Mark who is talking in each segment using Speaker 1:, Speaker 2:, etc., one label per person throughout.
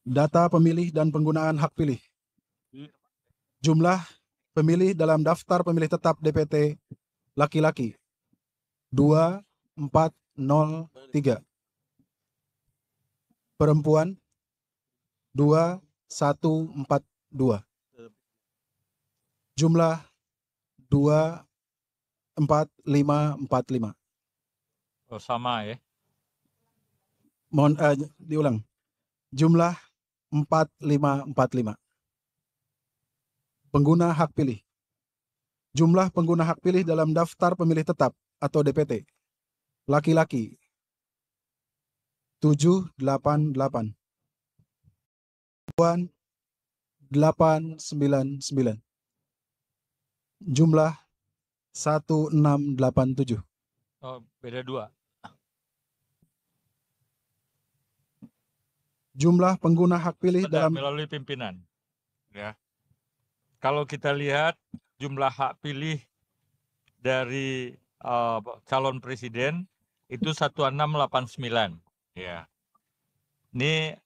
Speaker 1: Data pemilih dan penggunaan hak pilih. Jumlah pemilih dalam daftar pemilih tetap DPT laki-laki 2403. Perempuan 2142. Jumlah 24545.
Speaker 2: Oh, sama ya.
Speaker 1: Mohon diulang. Jumlah 4545. Pengguna hak pilih. Jumlah pengguna hak pilih dalam daftar pemilih tetap atau DPT. Laki-laki 788. Perempuan 899. Jumlah 1687.
Speaker 2: Oh, beda 2.
Speaker 1: Jumlah pengguna hak pilih
Speaker 2: Bentar,
Speaker 1: dalam
Speaker 2: melalui pimpinan. Ya. Kalau kita lihat jumlah hak pilih dari calon presiden itu 1689. Ya. Ini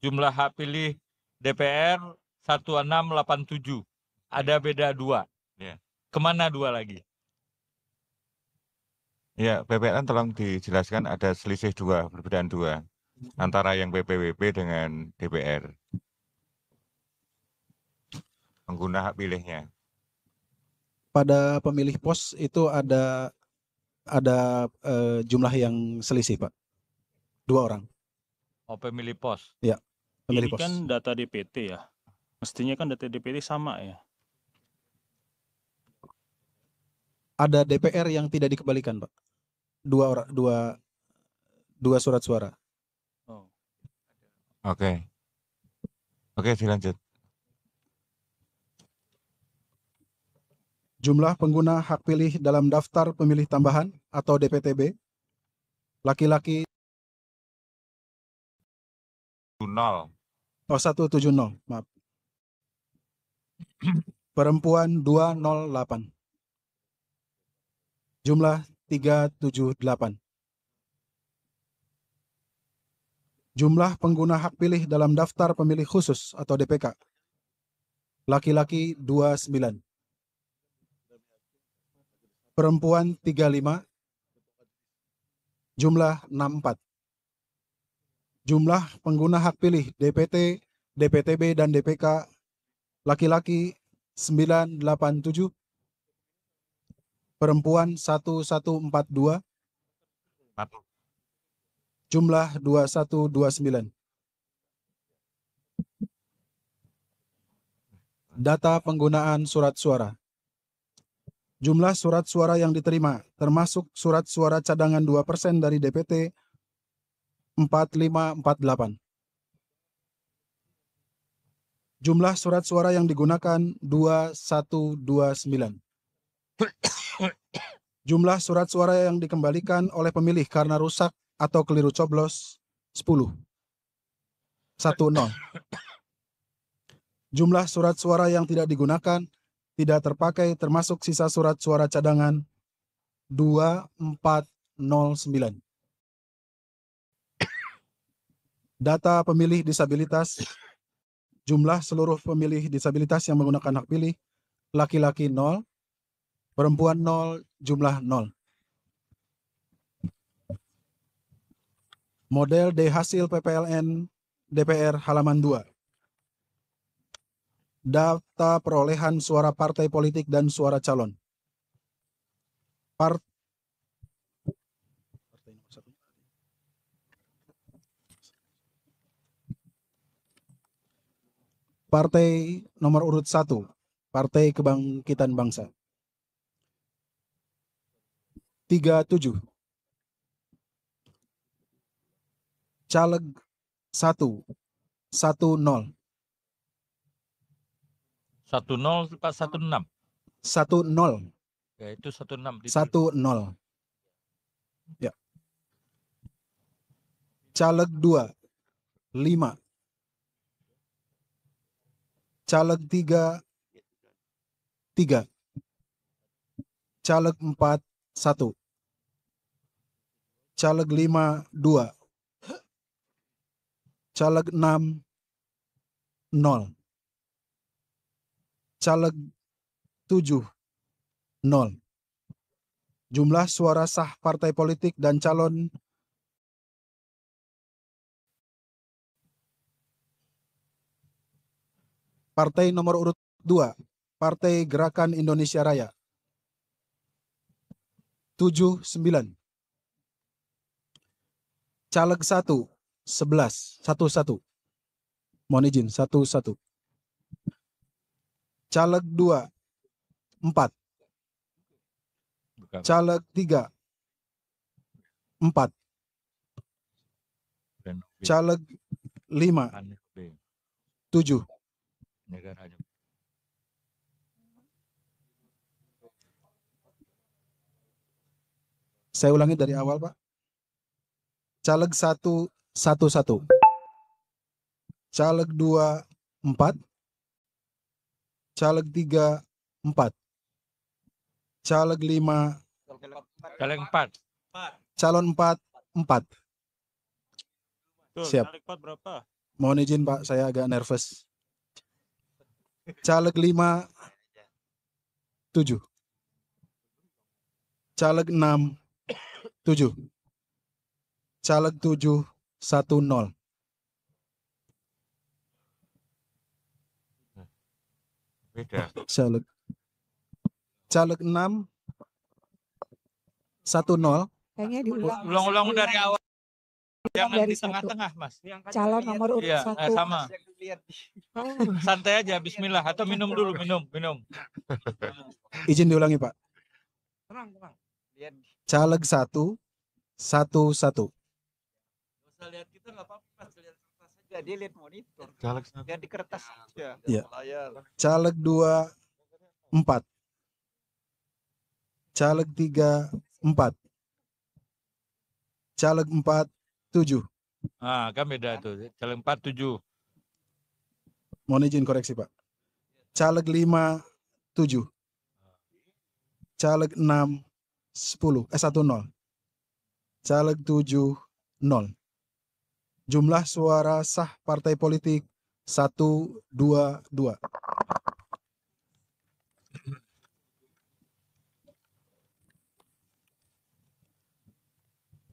Speaker 2: jumlah hak pilih DPR 1687. Ada beda 2. Ya. Kemana 2 lagi?
Speaker 3: Ya, PPN tolong dijelaskan ada selisih 2, perbedaan 2 antara yang PPWP dengan DPR. Pengguna hak pilihnya.
Speaker 1: pada pemilih pos itu ada jumlah yang selisih, Pak. 2 orang.
Speaker 2: Oh, pemilih pos.
Speaker 1: Ya, pemilih
Speaker 4: Ini
Speaker 1: pos.
Speaker 4: kan data DPT ya. Mestinya kan data DPT sama ya.
Speaker 1: Ada DPR yang tidak dikembalikan, Pak. 2 orang, 2 surat suara.
Speaker 4: Oh.
Speaker 3: Oke. Oke, dilanjut.
Speaker 1: Jumlah pengguna hak pilih dalam daftar pemilih tambahan atau DPTB. Laki-laki
Speaker 3: 0.
Speaker 1: 170, maaf. Perempuan 208. Jumlah 378. Jumlah pengguna hak pilih dalam daftar pemilih khusus atau DPK. Laki-laki 29. Perempuan 35. Jumlah 64. Jumlah pengguna hak pilih DPT, DPTB, dan DPK. Laki-laki 987. Perempuan 1142. Jumlah 2129. Data penggunaan surat suara. Jumlah surat suara yang diterima, termasuk surat suara cadangan 2% dari DPT 4548. Jumlah surat suara yang digunakan 2129. Jumlah surat suara yang dikembalikan oleh pemilih karena rusak atau keliru coblos 10. 10. Jumlah surat suara yang tidak digunakan, tidak terpakai termasuk sisa surat suara cadangan 2409. Data pemilih disabilitas. Jumlah seluruh pemilih disabilitas yang menggunakan hak pilih. Laki-laki 0, perempuan 0, jumlah 0. Model D hasil PPLN DPR halaman 2. Data perolehan suara partai politik dan suara calon. Partai nomor urut 1, Partai Kebangkitan Bangsa. 37. Caleg 1, 10.
Speaker 2: 10 Pak 16.
Speaker 1: 10.
Speaker 2: Ya, itu 16.
Speaker 1: 10. Ya. Caleg 2, 5. Caleg 3, 3. Caleg 4, 1. Caleg 5, 2. Caleg 6, 0. Caleg 7 0. Jumlah suara sah partai politik dan calon partai nomor urut 2, Partai Gerakan Indonesia Raya 79. Caleg 1 11 11. Mohon izin 11. Caleg 2 4.
Speaker 2: Bukan.
Speaker 1: Caleg 3 4.
Speaker 2: Dan B.
Speaker 1: Caleg 5
Speaker 2: Aneh B.
Speaker 1: 7.
Speaker 2: Negaranya.
Speaker 1: Saya ulangi dari awal, Pak. Caleg 1 11. Caleg 2 4. Caleg 3 4. Caleg 5,
Speaker 2: Caleg 4.
Speaker 1: calon 4 4.
Speaker 4: Betul,
Speaker 1: Siap.
Speaker 4: caleg 4 berapa?
Speaker 1: Mohon izin Pak, saya agak nervous. Caleg 5 7. Caleg 6 7. Caleg 7 1 0.
Speaker 3: Beda.
Speaker 1: Caleg 6 1 0.
Speaker 5: Kayaknya diulang.
Speaker 2: Ulang-ulang dari awal. Jangan
Speaker 5: dari
Speaker 2: di tengah-tengah, Mas.
Speaker 5: Calon nomor urut
Speaker 2: Iya,
Speaker 5: 1.
Speaker 2: sama. Santai aja, bismillah. Atau minum dulu, minum.
Speaker 1: Izin diulangi Pak. Caleg 1 1 1.
Speaker 6: Lihat kita nggak apa-apa, Mas. Lihat kertas aja. Dia lihat monitor.
Speaker 3: Caleg 1.
Speaker 6: Lihat di kertas aja.
Speaker 1: Iya.
Speaker 6: Layar.
Speaker 1: Caleg 2 4. Caleg 3 4. Caleg 4 7.
Speaker 2: Ah, kan beda tuh. Caleg 4 7.
Speaker 1: Mohon izin koreksi Pak. Caleg 5 7. Caleg 6 10 1 0. Caleg 7 0. Jumlah suara sah partai politik 1 2 2.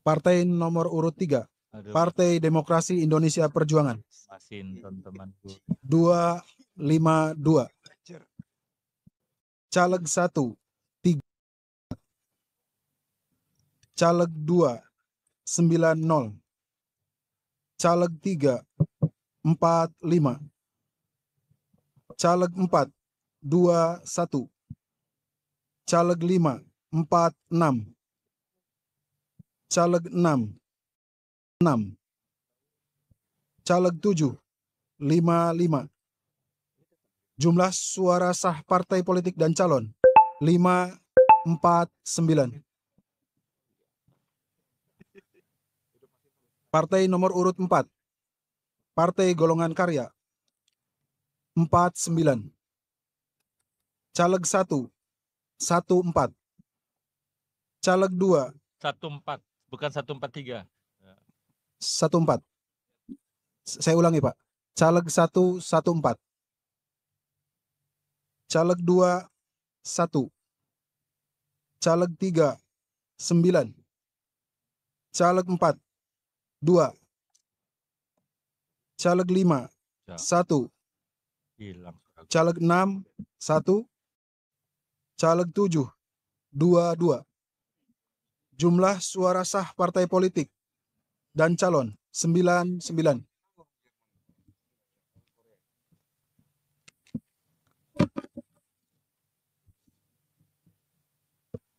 Speaker 1: Partai nomor urut 3,
Speaker 2: Aduh,
Speaker 1: Partai Demokrasi Indonesia Perjuangan
Speaker 2: Masin teman-temanku.
Speaker 1: 252. Caleg 1 3. Caleg 2 90. Caleg 3 45. Caleg 4 21. Caleg 5 46. Caleg 6 6. Caleg 7 55. Jumlah suara sah partai politik dan calon 549. Partai nomor urut 4, Partai Golongan Karya 49. Caleg 1 14. Caleg 2
Speaker 2: 14, bukan 143.
Speaker 1: 14. Saya ulangi Pak. Caleg 1 14. Caleg 2 1. Caleg 3 9. Caleg 4 2. Caleg 5 1.
Speaker 2: Hilang.
Speaker 1: Caleg 6 1. Caleg 7 2. Jumlah suara sah partai politik dan calon 99.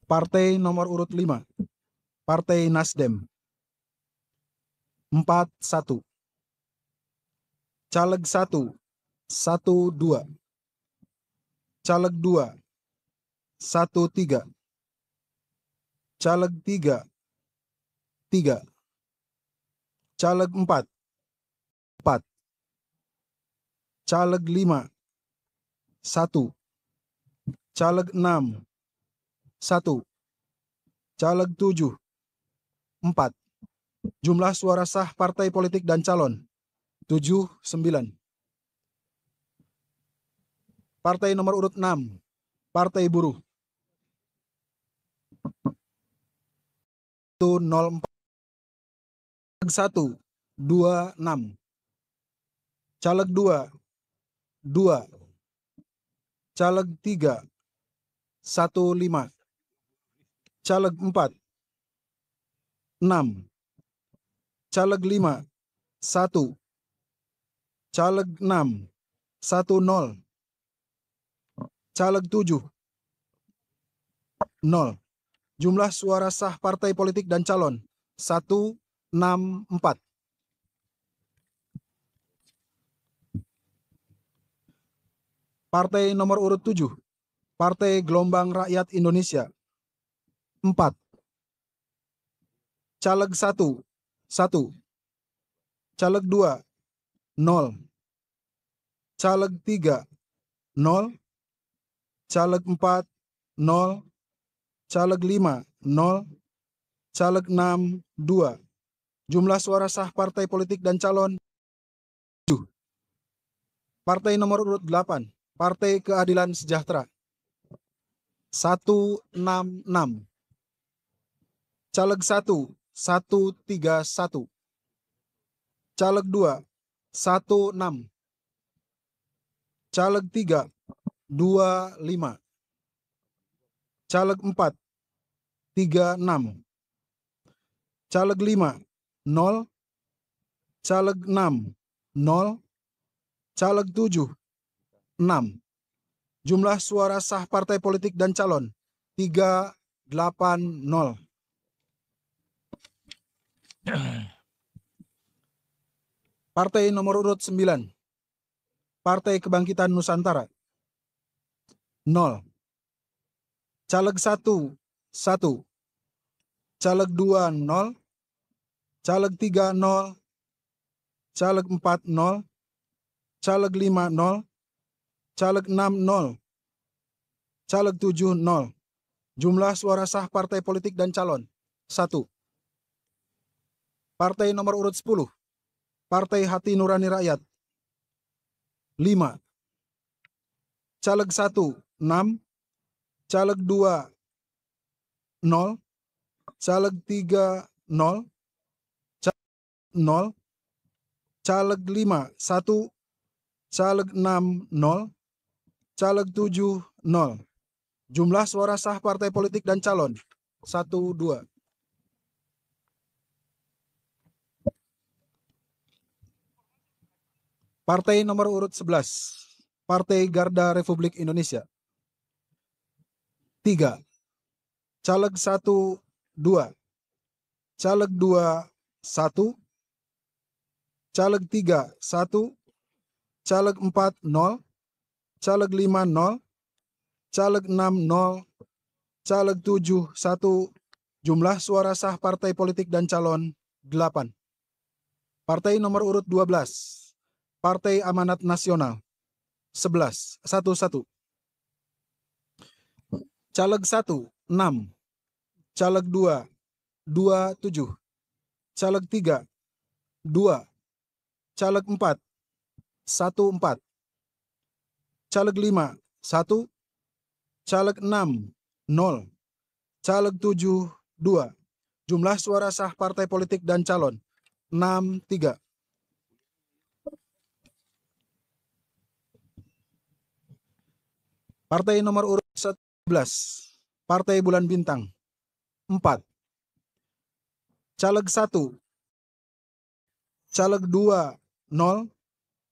Speaker 1: Partai nomor urut 5, Partai Nasdem 41. Caleg 1 12. Caleg 2 13. Caleg 3 3. Caleg 4 4. Caleg 5 1. Caleg 6 1. Caleg 7 4. Jumlah suara sah partai politik dan calon 79. Partai nomor urut 6, Partai Buruh. 104. Caleg 1, 26. Caleg 2, 2. Caleg 3, 15. Caleg 4, 6. Caleg 5, 1. Caleg 6, 10. Caleg 7, 0. Jumlah suara sah partai politik dan calon 164. Partai nomor urut 7, Partai Gelombang Rakyat Indonesia 4. Caleg 1, 1. Caleg 2, 0. Caleg 3, 0. Caleg 4, 0. Caleg 5, 0. Caleg 6, 2. Jumlah suara sah partai politik dan calon 7. Partai nomor urut 8, Partai Keadilan Sejahtera 166. Caleg 1, 131. Caleg 2, 16. Caleg 3, 25. Caleg 4, 36. Caleg 5, 0. Caleg 6, 0. Caleg 7, 6. Jumlah suara sah partai politik dan calon 380. Partai nomor urut 9, Partai Kebangkitan Nusantara 0. Caleg 1, 1. Caleg 2, 0. Caleg 3, 0. Caleg 4, 0. Caleg 5, 0. Caleg 6, 0. Caleg 7, 0. Jumlah suara sah partai politik dan calon 1. Partai nomor urut 10, Partai Hati Nurani Rakyat 5. Caleg 1, 6. Caleg 2, 0. Caleg 3, 0. Caleg 0. Caleg 5, 1. Caleg 6, 0. Caleg 7, 0. Jumlah suara sah partai politik dan calon 1, 2. Partai nomor urut 11, Partai Garda Republik Indonesia 3. Caleg 1, 2. Caleg 2, 1. Caleg 3, 1. Caleg 4, 0. Caleg 5, 0. Caleg 6, 0. Caleg 7, 1. Jumlah suara sah partai politik dan calon 8. Partai nomor urut 12, Partai Amanat Nasional 11, 11. Caleg 1, 6. Caleg 2, 27. Caleg 3, 2. Caleg 4, 14. Caleg 5, 1. Caleg 6, 0. Caleg 7, 2. Jumlah suara sah partai politik dan calon 63. Partai nomor urut 11, Partai Bulan Bintang 4. Caleg 1. Caleg 2, 0.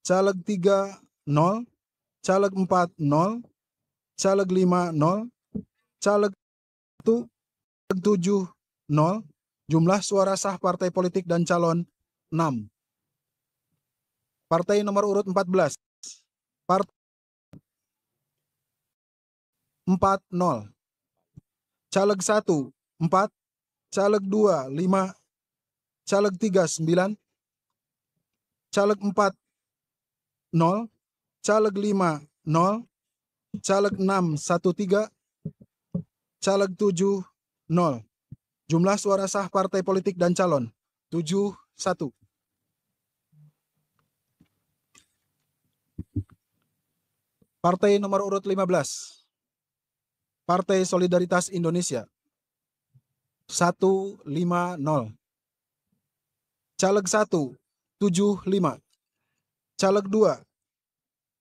Speaker 1: Caleg 3, 0. Caleg 4, 0. Caleg 5, 0. Caleg 1, caleg 7, 0. Jumlah suara sah partai politik dan calon 6. Partai nomor urut 14, Partai 40. Caleg 1, 4. Caleg 2, 5. Caleg 3, 9. Caleg 4, 0. Caleg 5, 0. Caleg 6, 13. Caleg 7, 0. Jumlah suara sah partai politik dan calon 71. Partai nomor urut 15. Partai Solidaritas Indonesia. 150. Caleg 1, 75. Caleg 2,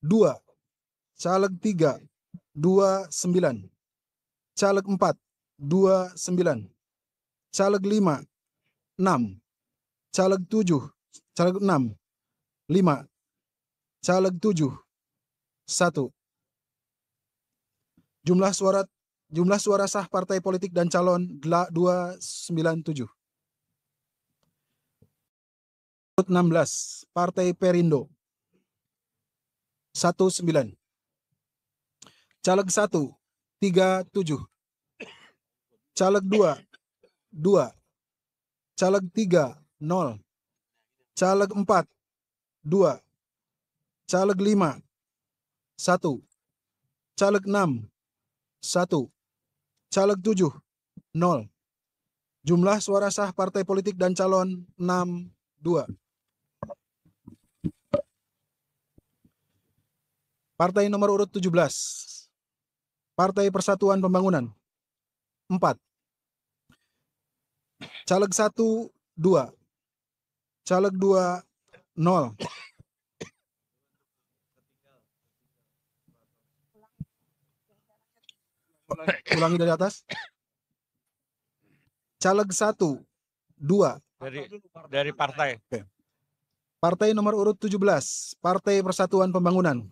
Speaker 1: 2. Caleg 3, 29. Caleg 4, 29. Caleg 5, 6. Caleg 7, caleg 6, 5. Caleg 7, 1. Jumlah suara sah partai politik dan calon 297. 16. Partai Perindo. 19. Caleg 1, 37. Caleg 2, 2. Caleg 3, 0. Caleg 4, 2. Caleg 5, 1. Caleg 6, 1. Caleg 7, 0. Jumlah suara sah partai politik dan calon 62. Partai nomor urut 17. Partai Persatuan Pembangunan. 4. Caleg 1, 2. Caleg 2, 0. Ulangi dari atas. Caleg 1, 2.
Speaker 2: Dari partai.
Speaker 1: Partai nomor urut 17. Partai Persatuan Pembangunan.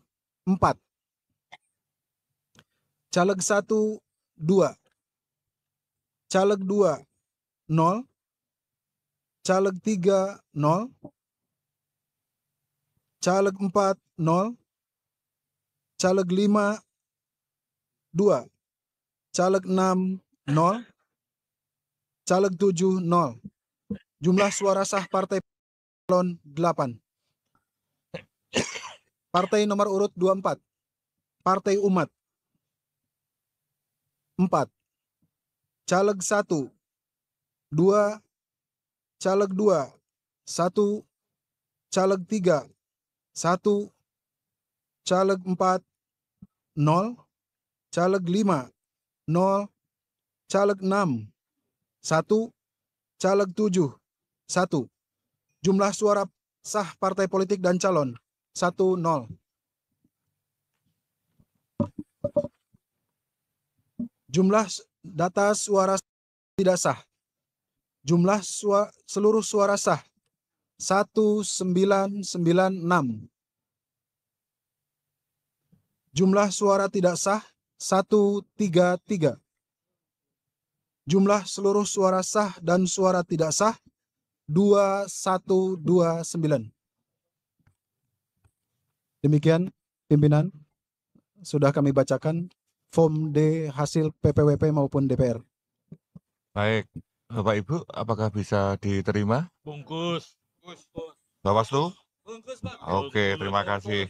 Speaker 1: 4. Caleg 1, 2. Caleg 2, 0. Caleg 3, 0. Caleg 4, 0. Caleg 5, 2. Caleg 6, 0. Caleg 7, 0. Jumlah suara sah partai calon 8. Partai nomor urut 24. Partai Umat. 4. Caleg 1, 2. Caleg 2, 1. Caleg 3, 1. Caleg 4, 0. Caleg 5, 0. Caleg 6, 1. Caleg 7, 1. Jumlah suara sah partai politik dan calon 10. Jumlah data suara tidak sah. Jumlah seluruh suara sah 1996. Jumlah suara tidak sah 133. Jumlah seluruh suara sah dan suara tidak sah 2129. Demikian pimpinan, sudah kami bacakan form D hasil PPWP maupun DPR.
Speaker 3: Baik, Bapak Ibu, apakah bisa diterima?
Speaker 2: Bungkus.
Speaker 3: Bawaslu?
Speaker 6: Bungkus, Pak.
Speaker 3: Oke, terima kasih.